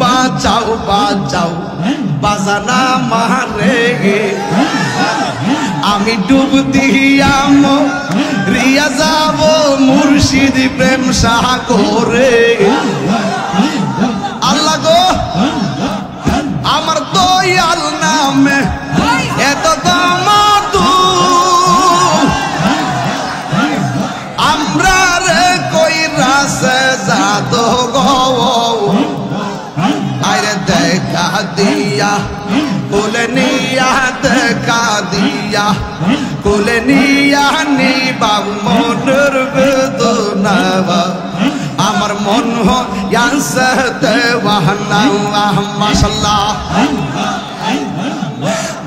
বাজাও বাজাও বাজানা মারে আমি ডুব দিয়াম রিয়া যাব মুর্শিদ প্রেম সাগরে আল্লাহ গো আমার দয়াল নামে এত মধু আমরা রে কই রাসে জাদু গো আরে দেখা দিয়া কোলে নিয়া দেখা দিয়া কোলে নিয়া নিবা মনের বেদনা আমার মন হইয়াছে দেওয়ানা মাশাআল্লাহ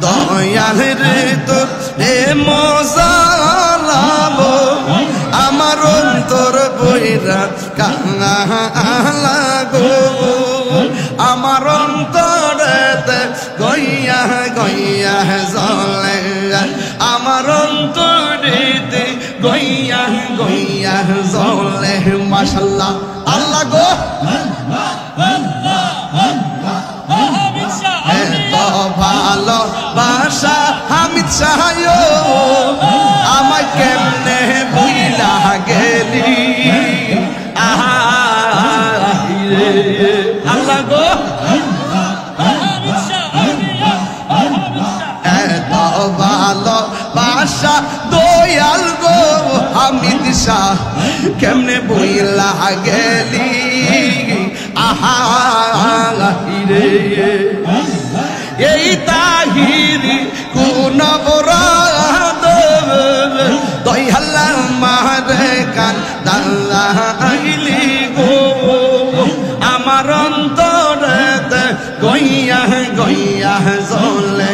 দয়াল রে তো এ মজালাবো আমার অন্তর বইরা কালা গো আমার অন্তরেতে গইয়া গইয়া জ্বলে আমার অন্তরেতে গইয়া গইয়া জ্বলে মাশাআল্লাহ আল্লাহ গো এত ভালো বাসা আমি চাইও আমায় কেমনে ভুইলা গেলি আল্লাহ গো এত ভালো বাসা দয়াল গো আমি দিশা কেমনে ভুইলা গেলি আহা রে এই তাহিরি কোন বরাদ দয়াল মারে কান দাইলি গো আমার অন্তরেতে গইয়া গইয়া জ্বলে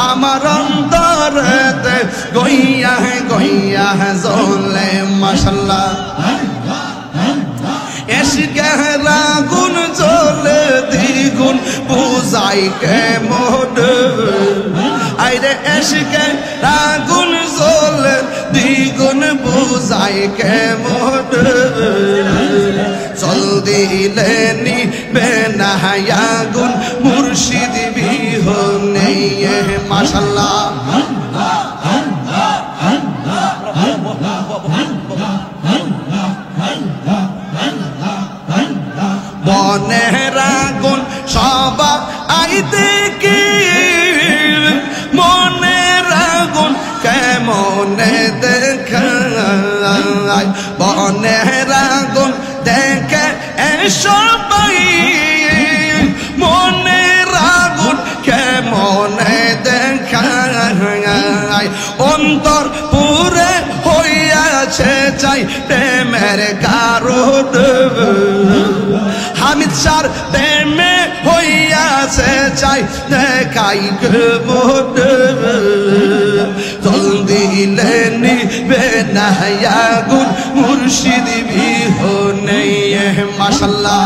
আমার অন্তরেতে গইয়া গইয়া জ্বলে মাশাআল্লাহ এসকে রাগুন জ্বলে দ্বিগুণ বুঝাই কে মোড আইরে এসকে রাগুন জ্বলে দ্বিগুণ বুঝাই কে মোড চল দিলে নিবে না আগুন মুর্শিদ বিহনে মাশাআল্লাহ বনের আগুন সবার আইতে কি মনের আগুন কেমনে দেখায় বনের আগুন দেখে সবাই মনের আগুন কেমনে দেখায় অন্তর পুরে হইয়াছে চাই প্রেমের কারণ হামিদ সার প্রেমে হইয়াছে চাই দেখাই মোট চল দিলে নিবে না আগুন মুর্শিদ বিহনে মাশাআল্লাহ